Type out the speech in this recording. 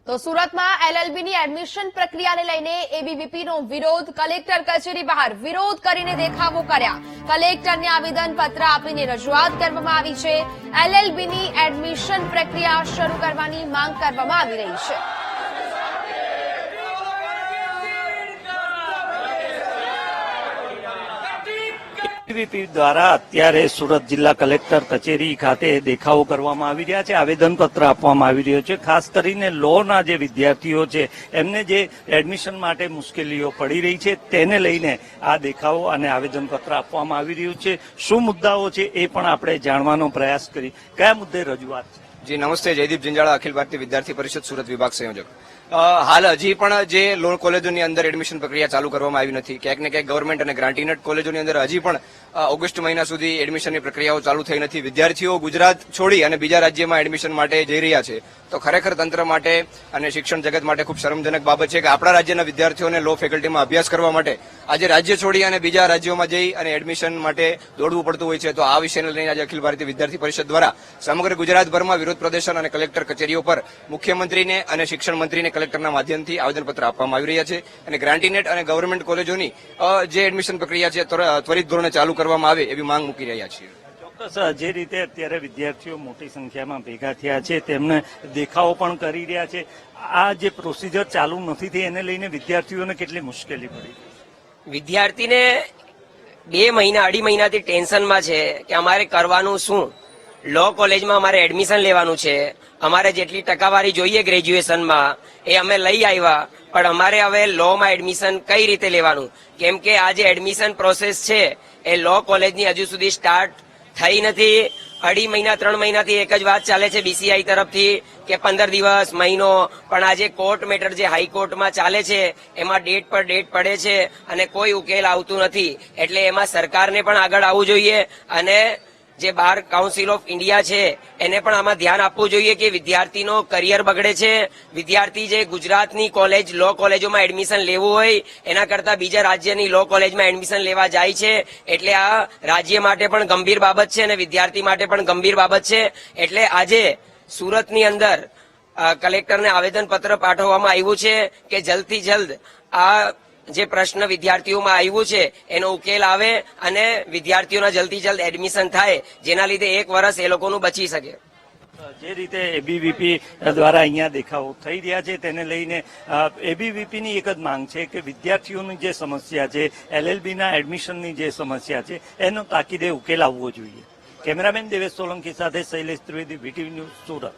તો સુરતમાં એલએલબીની એડમિશન પ્રક્રિયાને લઈને એબીવીપીનો વિરોધ કલેક્ટર કચેરી બહાર વિરોધ કરીને દેખાવો કર્યા. કલેક્ટરને આવેદનપત્ર આપીને રજૂઆત કરવામાં આવી છે. એલએલબીની એડમિશન પ્રક્રિયા શરૂ કરવાની માંગ કરવામાં આવી રહી છે. એબીવીપી દ્વારા અત્યારે સુરત જિલ્લા કલેક્ટર કચેરી ખાતે દેખાવો કરવામાં આવી રહ્યા છે, આવેદનપત્ર આપવામાં આવી રહ્યો છે. ખાસ કરીને લોના જે વિદ્યાર્થીઓ છે એમને જે એડમિશન માટે મુશ્કેલીઓ પડી રહી છે તેને લઈને આ દેખાવો અને આવેદનપત્ર આપવામાં આવી રહ્યું છે. શું મુદ્દાઓ છે એ પણ આપણે જાણવાનો પ્રયાસ કરી. કયા મુદ્દે રજૂઆત છે? જી નમસ્તે, જયદીપ જંજાળા, અખિલ ભારતીય વિદ્યાર્થી પરિષદ સુરત વિભાગ સંયોજક. હાલ હજી પણ જે લો કોલેજોની અંદર એડમિશન પ્રક્રિયા ચાલુ કરવામાં આવી નથી. ક્યાંક ને ક્યાંક ગવર્મેન્ટ અને ગ્રાન્ટીનેટ કોલેજોની અંદર હજી પણ ઓગસ્ટ મહિના સુધી એડમિશનની પ્રક્રિયાઓ ચાલુ થઈ નથી. વિદ્યાર્થીઓ ગુજરાત છોડી અને બીજા રાજ્યમાં એડમિશન માટે જઈ રહ્યા છે. તો ખરેખર તંત્ર માટે અને શિક્ષણ જગત માટે ખૂબ શરમજનક બાબત છે કે આપણા રાજ્યના વિદ્યાર્થીઓને લો ફેકલ્ટીમાં અભ્યાસ કરવા માટે આજે રાજ્ય છોડી અને બીજા રાજ્યોમાં જઈ અને એડમિશન માટે દોડવું પડતું હોય છે. તો આ વિષયને લઈને આજે અખિલ ભારતીય વિદ્યાર્થી પરિષદ દ્વારા સમગ્ર ગુજરાતભરમાં વિરોધ પ્રદર્શન અને કલેક્ટર કચેરીઓ પર મુખ્યમંત્રીને અને શિક્ષણ મંત્રીને કલેક્ટરના માધ્યમથી આવેદનપત્ર આપવામાં આવી રહ્યા છે. અને ગ્રાન્ટીનેટ અને ગવર્મેન્ટ કોલેજોની જે એડમિશન પ્રક્રિયા છે ત્વરિત ધોરણે ચાલુ કરવામાં આવે એવી માંગ મૂકી રહ્યા છીએ. જે રીતે અત્યારે વિદ્યાર્થીઓ મોટી સંખ્યામાં ભેગા થયા છે તેમને દેખાવો પણ કરી રહ્યા છે. આ જે પ્રોસિજર ચાલુ નથી થઈ એને લઈને વિદ્યાર્થીઓને કેટલી મુશ્કેલી પડી? વિદ્યાર્થીને 2 મહિના 2.5 મહિનાથી ટેન્શનમાં છે કે અમારે કરવાનું શું. લો કોલેજમાં અમારે એડમિશન લેવાનું છે. અમારે જેટલી ટકાવારી જોઈએ ગ્રેજ્યુએશનમાં એ અમે લઈ આવ્યા, પણ અમારે હવે લોમાં એડમિશન કઈ રીતે લેવાનું? કેમ કે આ જે એડમિશન પ્રોસેસ છે એ લો કોલેજની હજુ સુધી સ્ટાર્ટ થઈ નથી. 2.5 મહિના 3 મહિનાથી એક જ વાત ચાલે છે બીસીઆઈ તરફથી કે 15 દિવસ મહિનો, પણ આજે કોર્ટ મેટર જે હાઈકોર્ટમાં ચાલે છે એમાં ડેટ પર ડેટ પડે છે અને કોઈ ઉકેલ આવતું નથી. એટલે એમાં સરકારને પણ આગળ આવવું જોઈએ અને જે બાર કાઉન્સિલ ઓફ ઇન્ડિયા છે એને પણ આમાં ધ્યાન આપવું જોઈએ કે વિદ્યાર્થીનો કરિયર બગડે છે. વિદ્યાર્થી જે ગુજરાતની કોલેજ લો કોલેજોમાં એડમિશન લેવું હોય એના કરતા બીજા રાજ્યની લો કોલેજમાં એડમિશન લેવા જાય છે. એટલે આ રાજ્ય માટે પણ ગંભીર બાબત છે અને વિદ્યાર્થી માટે પણ ગંભીર બાબત છે. એટલે આજે સુરતની અંદર કલેક્ટરને આવેદનપત્ર પાઠવવામાં આવ્યું છે કે જલ્દથી જલ્દ આ જે પ્રશ્ન વિદ્યાર્થીઓમાં આવ્યું છે એનો ઉકેલ આવે અને વિદ્યાર્થીઓના જલ્દી જલ્દ એડમિશન થાય, જેના લીધે 1 વર્ષ એ લોકોનું બચી શકે. જે રીતે એબીવીપી દ્વારા અહીંયા દેખાવો થઈ રહ્યા છે તેને લઈને એબીવીપીની એક જ માંગ છે કે વિદ્યાર્થીઓની જે સમસ્યા છે, એલએલબીના એડમિશનની જે સમસ્યા છે એનો તાકીદે ઉકેલ આવવો જોઈએ. કેમેરામેન દેવેશ સોલંકી સાથે શૈલેષ ત્રિવેદી, વીટીવી ન્યૂઝ, સુરત.